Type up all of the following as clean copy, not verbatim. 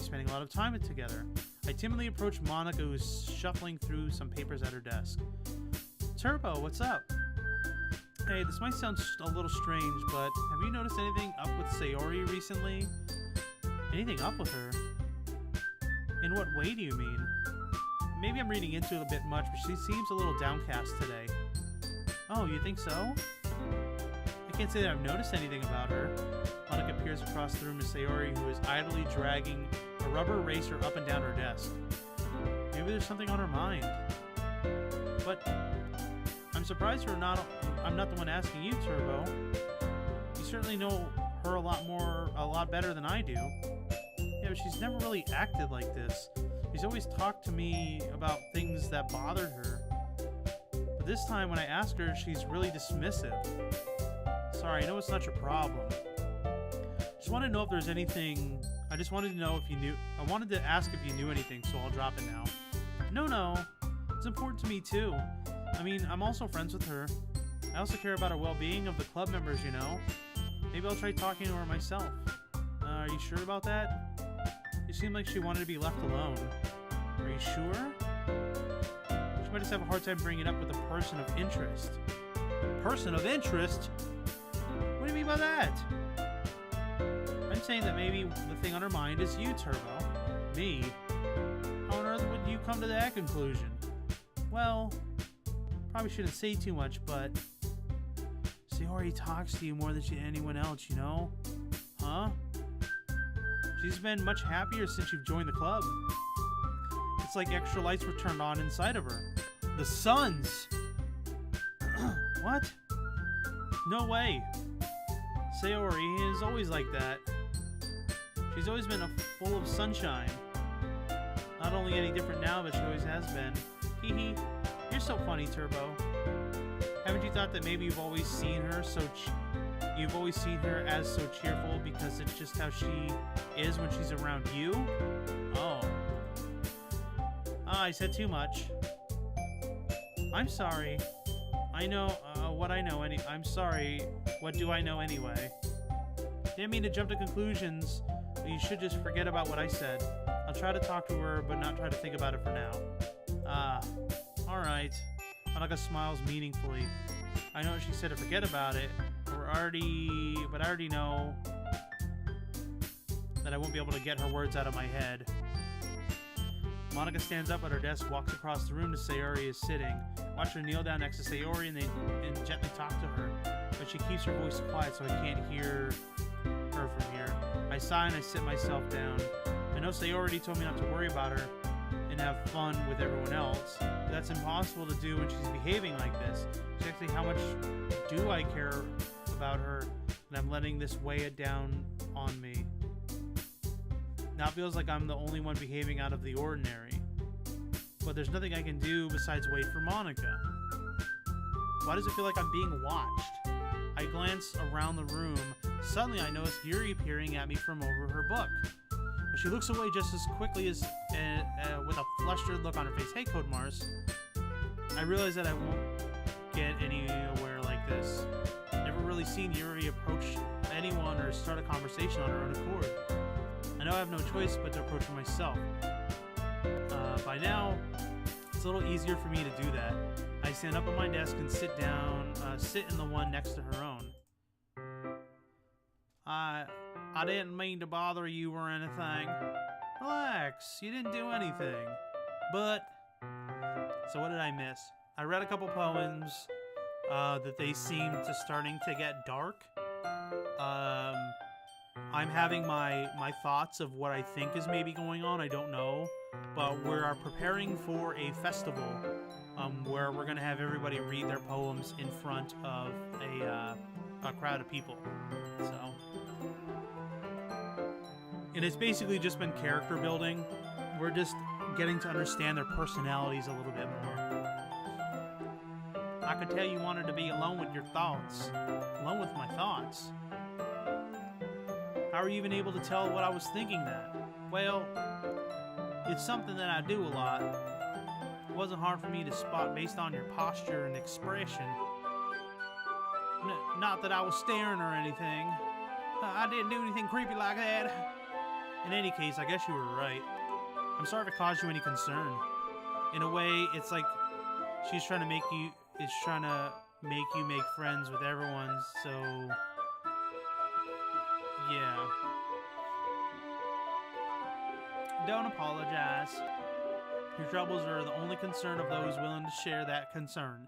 be spending a lot of time together. I timidly approach Monica, who's shuffling through some papers at her desk. Turbo, what's up? Hey, this might sound a little strange, but have you noticed anything up with Sayori recently? Anything up with her? In what way do you mean? Maybe I'm reading into it a bit much, but she seems a little downcast today. Oh, you think so? I can't say that I've noticed anything about her. Monica peers across the room to Sayori, who is idly dragging a rubber eraser up and down her desk. Maybe there's something on her mind. But I'm surprised I'm not the one asking you, Turbo. You certainly know her a lot better than I do. Yeah, but she's never really acted like this. She's always talked to me about things that bothered her. But this time when I asked her, she's really dismissive. Sorry, I know it's not your problem. Just want to know if there's anything... I just wanted to know if you knew... I wanted to ask if you knew anything, so I'll drop it now. No. It's important to me, too. I mean, I'm also friends with her. I also care about her well-being of the club members, you know? Maybe I'll try talking to her myself. Are you sure about that? It seemed like she wanted to be left alone. Are you sure? She might just have a hard time bringing it up with a person of interest. Person of interest? What do you mean by that? I'm saying that maybe the thing on her mind is you, Turbo. Me? How on earth would you come to that conclusion? Well, probably shouldn't say too much, but Sayori talks to you more than anyone else, you know? Huh? She's been much happier since you've joined the club. It's like extra lights were turned on inside of her. The suns! What? No way. Sayori is always like that. She's always been full of sunshine. Not only any different now, but she always has been. Hee hee. You're so funny, Turbo. Haven't you thought that maybe you've always seen her as so cheerful because it's just how she is when she's around you? Oh. I said too much. I'm sorry. I know what I know. I'm sorry. What do I know anyway? Didn't mean to jump to conclusions, but you should just forget about what I said. I'll try to talk to her, but not try to think about it for now. Alright. Monica smiles meaningfully. I know she said to forget about it, but I already know that I won't be able to get her words out of my head. Monica stands up at her desk, walks across the room to Sayori is sitting. Watch her kneel down next to Sayori and gently talk to her, but she keeps her voice quiet so I can't hear her from here. I sigh and I sit myself down. I know Sayori told me not to worry about her and have fun with everyone else, but that's impossible to do when she's behaving like this. Exactly how much do I care about her, and I'm letting this weigh it down on me. Now it feels like I'm the only one behaving out of the ordinary. But there's nothing I can do besides wait for Monica. Why does it feel like I'm being watched? I glance around the room. Suddenly I notice Yuri peering at me from over her book. But she looks away just as quickly as with a flustered look on her face. Hey, Code Mars. I realize that I won't get anywhere like this. Never really seen Yuri approach anyone or start a conversation on her own accord. I know I have no choice but to approach her myself. By now, it's a little easier for me to do that. I stand up at my desk and sit in the one next to her own. I didn't mean to bother you or anything. Relax, you didn't do anything. But, so what did I miss? I read a couple poems that they seemed to starting to get dark. I'm having my thoughts of what I think is maybe going on. I don't know. But we are preparing for a festival where we're going to have everybody read their poems in front of a crowd of people. So, and it's basically just been character building. We're just getting to understand their personalities a little bit more. I could tell you wanted to be alone with your thoughts. Alone with my thoughts. How are you even able to tell what I was thinking then? Well, it's something that I do a lot. It wasn't hard for me to spot based on your posture and expression. Not that I was staring or anything. I didn't do anything creepy like that. In any case, I guess you were right. I'm sorry if it caused you any concern. In a way, it's like she's trying to make you make friends with everyone, so yeah. Don't apologize. Your troubles are the only concern of those willing to share that concern.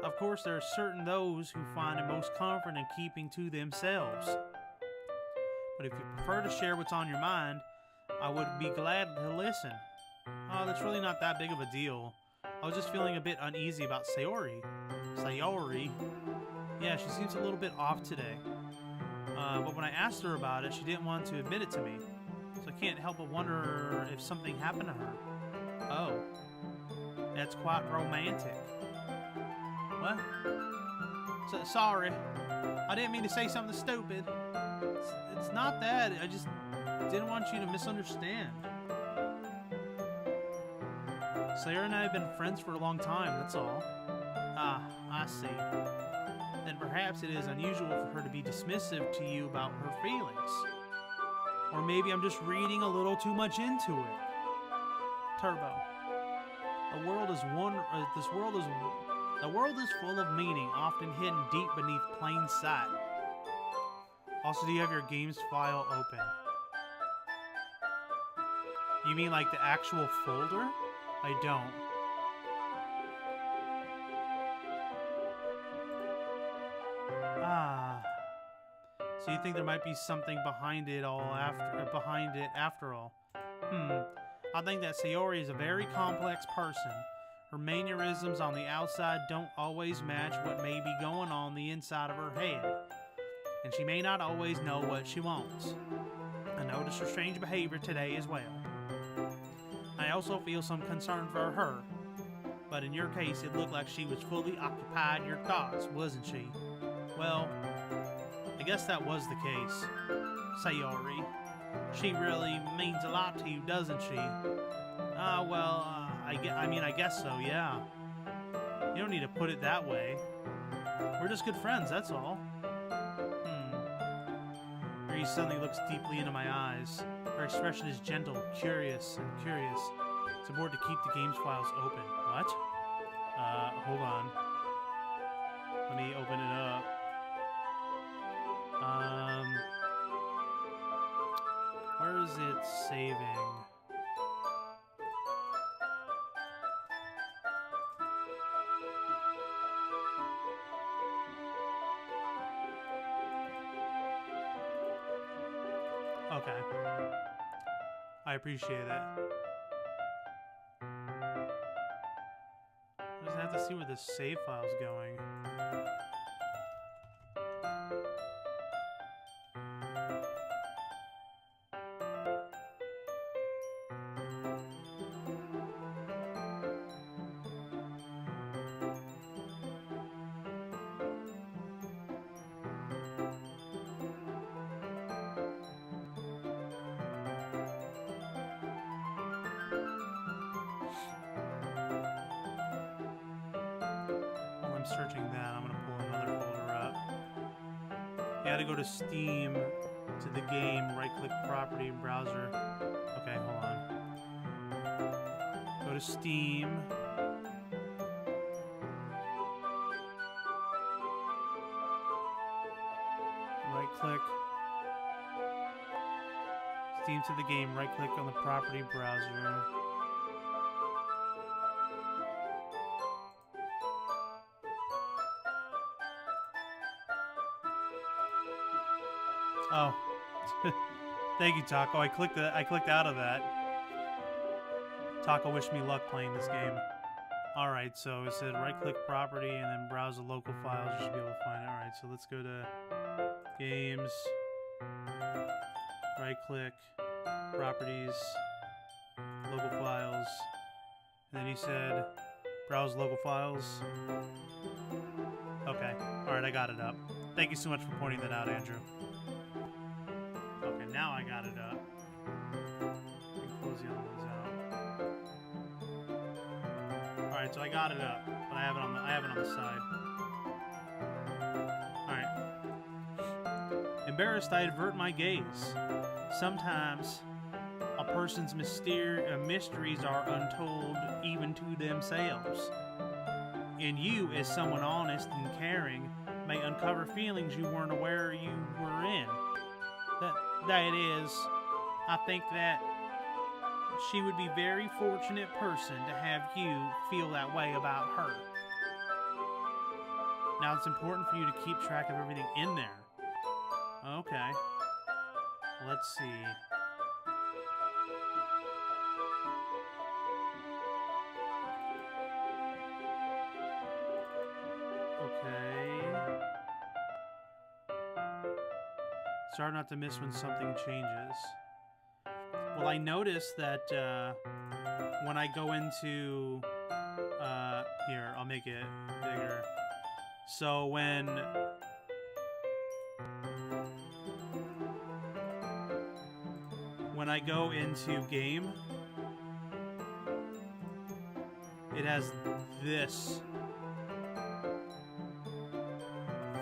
Of course, there are certain those who find it most comfort in keeping to themselves. But if you prefer to share what's on your mind, I would be glad to listen. Oh, that's really not that big of a deal. I was just feeling a bit uneasy about Sayori. Sayori? Yeah, she seems a little bit off today. But when I asked her about it, she didn't want to admit it to me. So I can't help but wonder if something happened to her. Oh. That's quite romantic. What? Sorry. I didn't mean to say something stupid. It's not that. I just didn't want you to misunderstand. Sayori and I have been friends for a long time, that's all. Ah, I see. Then perhaps it is unusual for her to be dismissive to you about her feelings. Or maybe I'm just reading a little too much into it. Turbo. The world is full of meaning, often hidden deep beneath plain sight. Also, do you have your games file open? You mean like the actual folder? I don't. Ah. So you think there might be something behind it after all? I think that Sayori is a very complex person. Her mannerisms on the outside don't always match what may be going on the inside of her head. And she may not always know what she wants. I noticed her strange behavior today as well. I also feel some concern for her. But in your case, it looked like she was fully occupied in your thoughts, wasn't she? Well, I guess that was the case. Sayori. She really means a lot to you, doesn't she? I guess so, yeah. You don't need to put it that way. We're just good friends, that's all. Reese suddenly looks deeply into my eyes. Her expression is gentle, curious. It's important to keep the games files open. What? Hold on. Let me open it up. Where is it saving? Okay. I appreciate that. I just have to see where this save file's going. Searching that, I'm gonna pull another folder up. You gotta go to Steam, to the game, right-click property, browser. Okay, hold on. Go to Steam. Right-click. Steam to the game, right-click on the property browser. Oh, thank you, Taco. I clicked out of that. Taco wished me luck playing this game. All right, so it said right-click property and then browse the local files. You should be able to find it. All right, so let's go to games, right-click, properties, local files, and then he said browse local files. Okay, all right, I got it up. Thank you so much for pointing that out, Andrew. Okay, now I got it up. You can close the other ones out. All right, so I got it up, but I have it on the side. All right. Embarrassed, I avert my gaze. Sometimes person's mysteries are untold even to themselves. And you, as someone honest and caring, may uncover feelings you weren't aware you were in. That is, I think that she would be a very fortunate person to have you feel that way about her. Now it's important for you to keep track of everything in there. Okay. Let's see. Okay. Sorry not to miss when something changes. Well, I noticed that when I go into... here, I'll make it bigger. So when I go into game, it has this.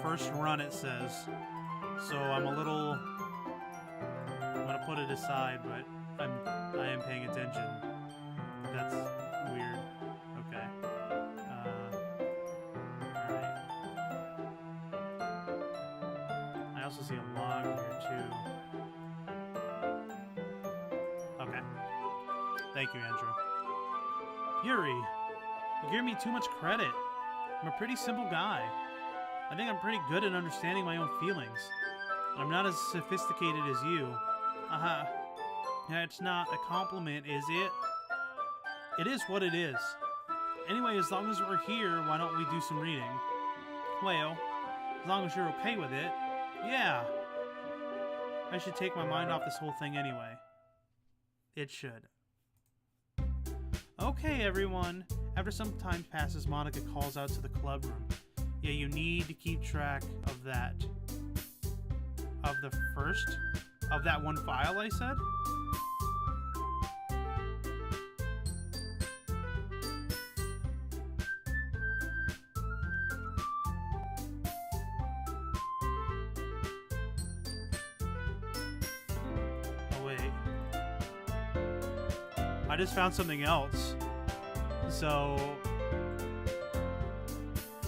First run, it says. So I'm a little... I'm gonna put it aside, but I am paying attention. That's weird. Okay. Alright. I also see a log here, too. Okay. Thank you, Andrew. Yuri, you give me too much credit. I'm a pretty simple guy. I think I'm pretty good at understanding my own feelings. I'm not as sophisticated as you. That's not a compliment, is it? It is what it is. Anyway, as long as we're here, why don't we do some reading? Well, as long as you're okay with it, yeah. I should take my mind off this whole thing anyway. It should. Okay, everyone. After some time passes, Monica calls out to the club room. Yeah, you need to keep track of that. Of the first? Of that one file I said? Oh, wait. I just found something else. So...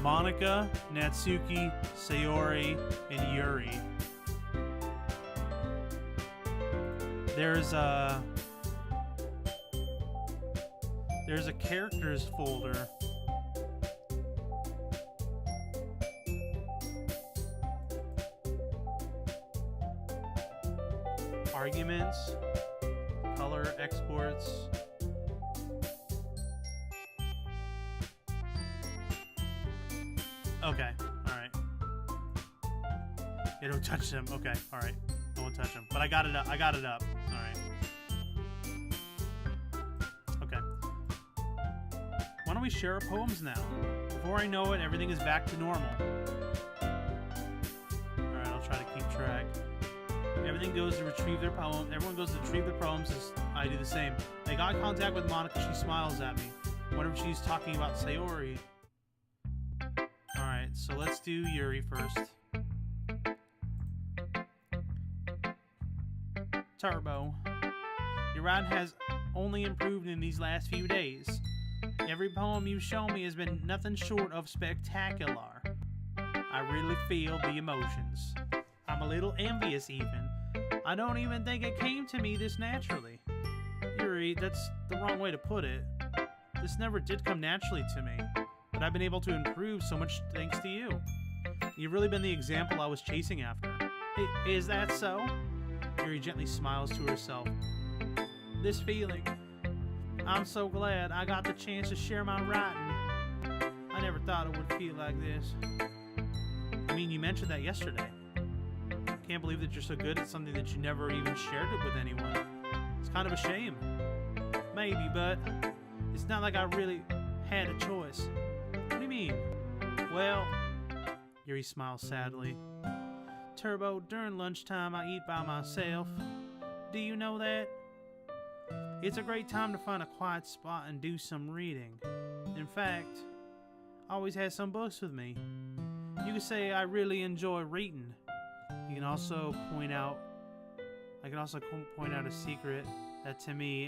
Monica, Natsuki, Sayori, and Yuri. There's a characters folder. Arguments, color exports. Okay, alright. Yeah, don't touch them. Okay, alright. I won't touch them. But I got it up. Alright. Okay. Why don't we share our poems now? Before I know it, everything is back to normal. Alright, I'll try to keep track. Everything goes to retrieve their poem. Everyone goes to retrieve their poems as I do the same. Make eye contact with Monica. She smiles at me. Wonder if she's talking about Sayori. Alright, so let's do Yuri first. Turbo. Your writing has only improved in these last few days. Every poem you've shown me has been nothing short of spectacular. I really feel the emotions. I'm a little envious even. I don't even think it came to me this naturally. Yuri, that's the wrong way to put it. This never did come naturally to me, but I've been able to improve so much thanks to you. You've really been the example I was chasing after. Is that so? Yuri gently smiles to herself. This feeling. I'm so glad I got the chance to share my writing. I never thought it would feel like this. I mean, you mentioned that yesterday. Can't believe that you're so good at something that you never even shared it with anyone. It's kind of a shame. Maybe, but it's not like I really had a choice. What do you mean? Well, Yuri smiles sadly. Turbo, during lunchtime I eat by myself. Do you know that? It's a great time to find a quiet spot and do some reading. In fact, I always have some books with me. You could say I really enjoy reading. You can also point out... I can also point out a secret that Timmy